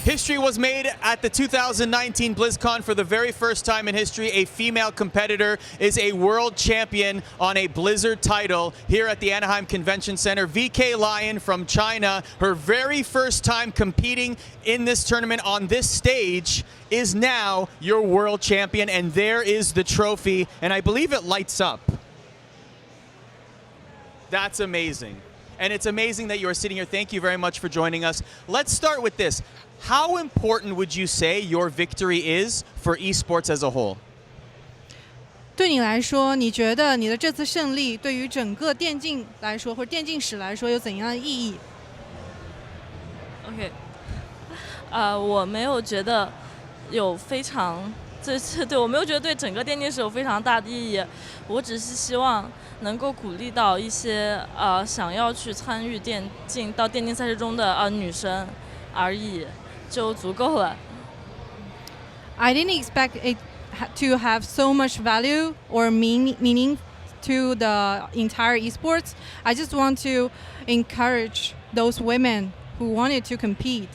History was made at the 2019 Blizzcon. For the very first time in history, a female competitor is a world champion on a Blizzard title here at the Anaheim Convention Center. VK Liooon from China, her very first time competing in this tournament on this stage, is now your world champion, and there is the trophy, and I believe it lights up. That's amazing. And it's amazing that you are sitting here. Thank you very much for joining us. Let's start with this. How important would you say your victory is for esports as a whole? 对你来说，你觉得你的这次胜利对于整个电竞来说，或者电竞史来说，有怎样的意义 ？OK， 我没有觉得有非常，对我没有觉得对整个电竞史有非常大的意义。我只是希望能够鼓励到一些想要去参与电竞赛事中的女生而已。就足够了。I didn't expect it to have so much value or meaning to the entire esports. I just want to encourage those women who wanted to compete.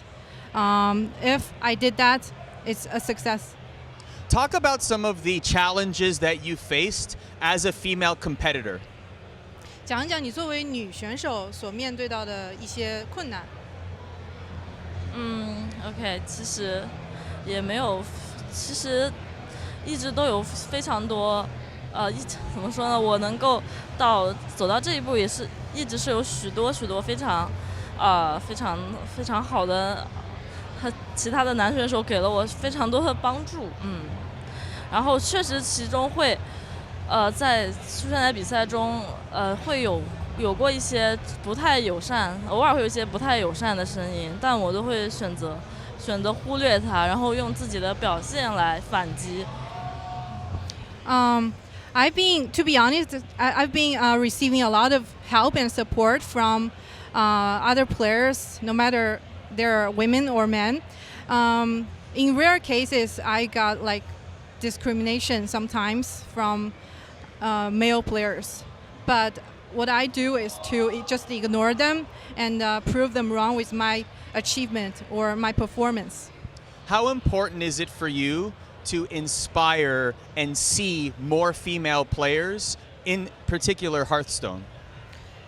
If I did that, it's a success. Talk about some of the challenges that you faced as a female competitor. 讲一讲你作为女选手所面对到的一些困难。OK， 其实也没有，其实一直都有非常多，怎么说呢？我能够走到这一步，也是一直是有许多非常好的和其他的男选手给了我非常多的帮助，然后确实其中会，出现在比赛中，会有过一些不太友善，偶尔会有一些不太友善的声音，但我都会选择忽略它，然后用自己的表现来反击。To be honest, I've been receiving a lot of help and support from other players, no matter they're women or men. In rare cases, I got like discrimination sometimes from male players, but what I do is to just ignore them and prove them wrong with my achievement or my performance. How important is it for you to inspire and see more female players, in particular Hearthstone?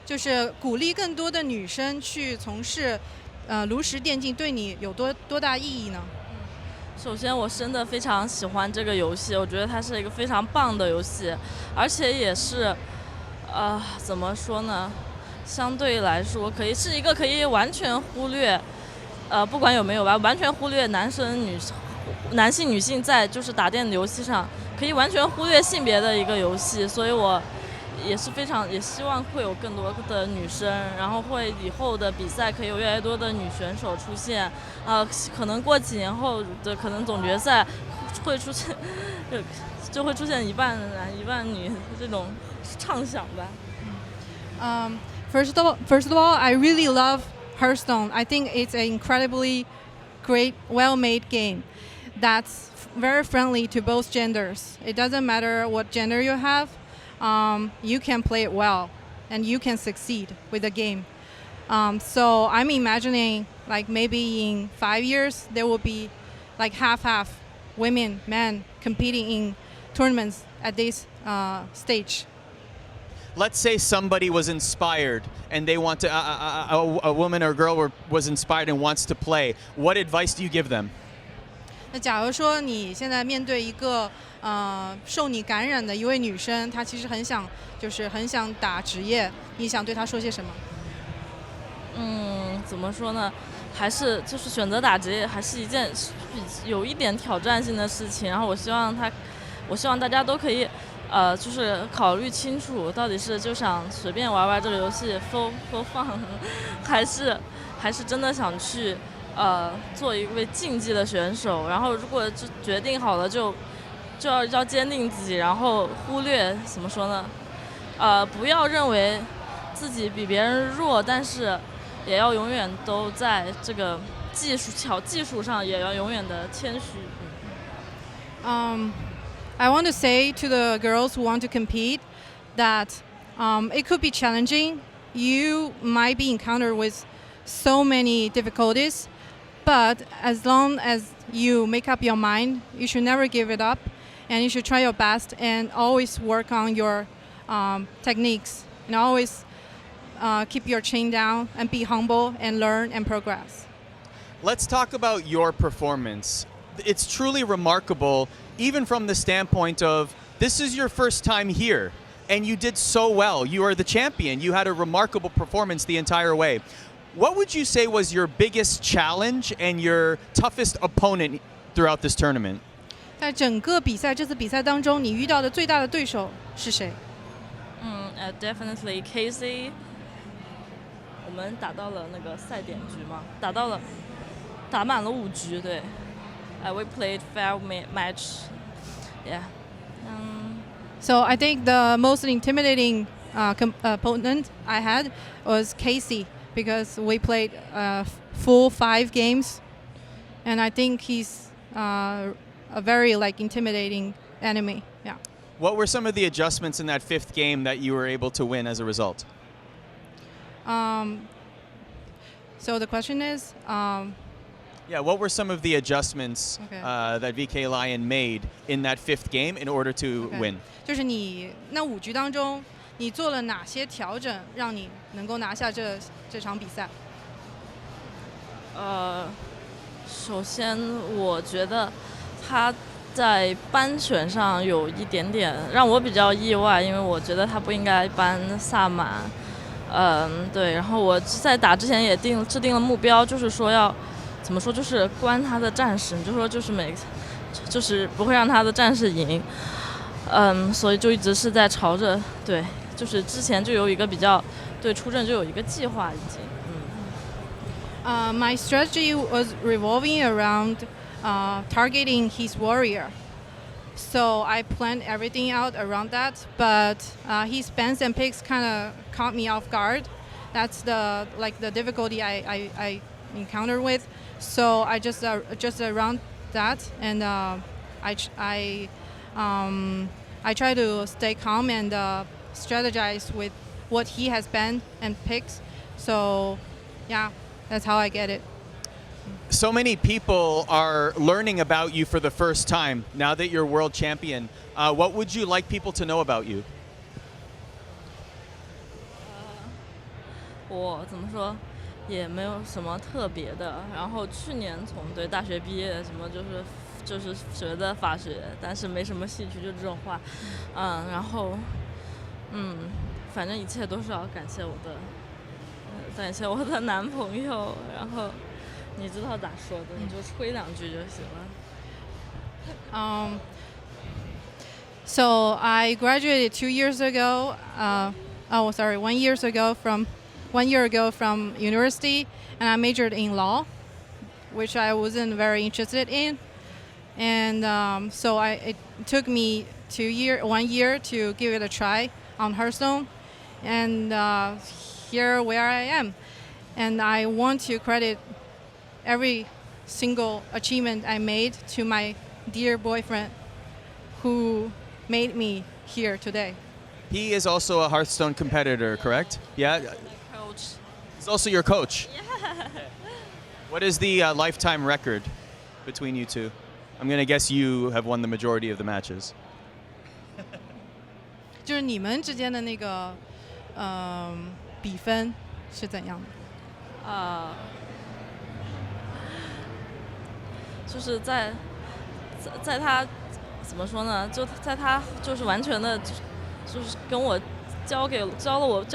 就是鼓励更多的女生去从事炉石电竞，对你有多大意义呢？首先，我真的非常喜欢这个游戏，我觉得它是一个非常棒的游戏，而且也是，怎么说呢？相对来说，是一个可以完全忽略，不管有没有吧，完全忽略男性、女性在就是打电子游戏上可以完全忽略性别的一个游戏，所以我也希望会有更多的女生，然后以后的比赛可以有越来越多的女选手出现，可能过几年后的可能总决赛会出现，就会出现一半男一半女这种畅想吧。First of all, I really love Hearthstone. I think it's an incredibly great, well-made game that's very friendly to both genders. It doesn't matter what gender you have, you can play it well and you can succeed with the game. So I'm imagining like maybe in 5 years there will be like half women, men competing in tournaments at this stage. Let's say somebody was inspired and they want to, a woman or girl was inspired and wants to play. What advice do you give them? 那假如说你现在面对一个受你感染的一位女生，她其实很想打职业，你想对她说些什么？怎么说呢？还是就是选择打职业，还是一件有一点挑战性的事情。然后我希望大家都可以。就是考虑清楚，到底是就想随便玩这个游戏 for fun， 还是真的想去做一位竞技的选手。然后如果就决定好了，就要坚定自己，然后忽略怎么说呢？不要认为自己比别人弱，但是也要永远都在这个技术上也要永远的谦虚。I want to say to the girls who want to compete that it could be challenging. You might be encountered with so many difficulties, But as long as you make up your mind, you should never give it up, and you should try your best and always work on your techniques, and always keep your chin down and be humble and learn and progress. Let's talk about your performance. It's truly remarkable, even from the standpoint of this is your first time here, and you did so well. You are the champion. You had a remarkable performance the entire way. What would you say was your biggest challenge and your toughest opponent throughout this tournament? 在整个比赛这次比赛当中，你遇到的最大的对手是谁？ Definitely Casey。我们打到了那个赛点局嘛，打满了5局，对。We played fair match. Yeah. So I think the most intimidating opponent I had was Casey, because we played full 5 games, and I think he's a very intimidating enemy. Yeah. What were some of the adjustments in that 5th game that you were able to win as a result? So the question is, what were some of the adjustments Okay. that VK Liooon made in that 5th game in order to win? 就是你那5局当中，你做了哪些调整，让你能够拿下这场比赛？首先我觉得他在班选上有一点点让我比较意外，因为我觉得他不应该搬萨满。对，然后我在打之前也制定了目标，就是说要怎么说，就是关他的战士，你就说就是不会让他的战士赢。所以就一直是在朝着对，就是之前就有一个比较对出阵就有一个计划已经。My strategy was revolving around targeting his warrior. So I planned everything out around that, but his bans and picks kind of caught me off guard. That's the difficulty I encountered with. So I just adjusted around that, and I try to stay calm and strategize with what he has banned and picked. So yeah, that's how I get it. So many people are learning about you for the first time now that you're world champion. What would you like people to know about you? 我怎么说，也没有什么特别的。然后去年从大学毕业，什么就是学的法学，但是没什么兴趣，就这种话。然后反正一切都是要感谢我的男朋友。然后你知道咋说的，你就吹2句就行了。So I graduated 2 years ago. 1 year ago from university, and I majored in law, which I wasn't very interested in. And so it took me 1 year to give it a try on Hearthstone, and here where I am. And I want to credit every single achievement I made to my dear boyfriend, who made me here today. He is also a Hearthstone competitor, correct? Yeah. Coach. He's also your coach. Yeah. What is the lifetime record between you two? I'm going to guess you have won the majority of the matches. 就是你们之间的那个比分是怎样的？就是在他怎么说呢？就在他就是完全的，就是跟我教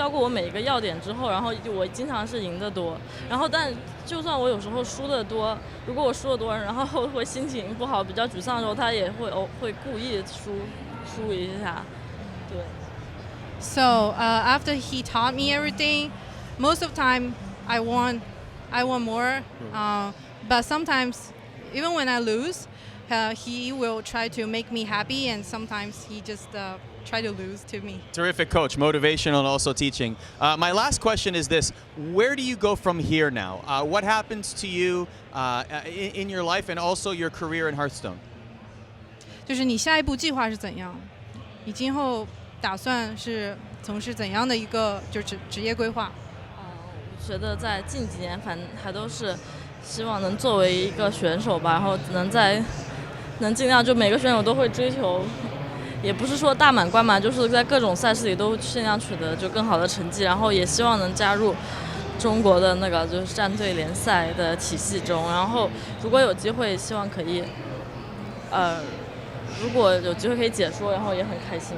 过我每一个要点之后，然后我经常是赢得多。然后但就算我有时候输得多，如果我输得多，然后会心情不好、比较沮丧的时候，他也会故意输一下。对。So after he taught me everything, most of the time I won more. But sometimes, even when I lose, he will try to make me happy, and sometimes he just try to lose to me. Terrific coach, motivational and also teaching. My last question is this: where do you go from here now? What happens to you in your life and also your career in Hearthstone? 就是你下一步计划是怎样？你今后打算是从事怎样的一个就是职业规划？我觉得在近几年还都是希望能作为一个选手吧，然后能尽量就每个选手都会追求，也不是说大满贯嘛，就是在各种赛事里都尽量取得就更好的成绩，然后也希望能加入中国的那个就是战队联赛的体系中，然后如果有机会，希望可以，如果有机会可以解说，然后也很开心。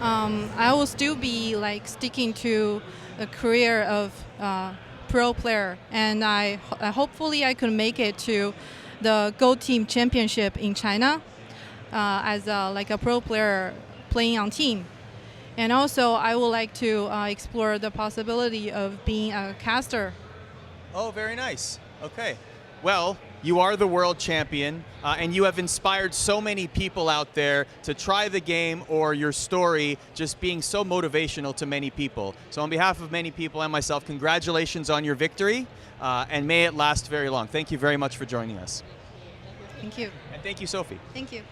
I will still be like sticking to a career of pro player, and hopefully I could make it to the Go Team Championship in China as like a pro player playing on team. And also, I would like to explore the possibility of being a caster. Oh, very nice. Okay. Well, you are the world champion, and you have inspired so many people out there to try the game, or your story just being so motivational to many people. So on behalf of many people and myself, congratulations on your victory, and may it last very long. Thank you very much for joining us. Thank you. And thank you, Sophie. Thank you.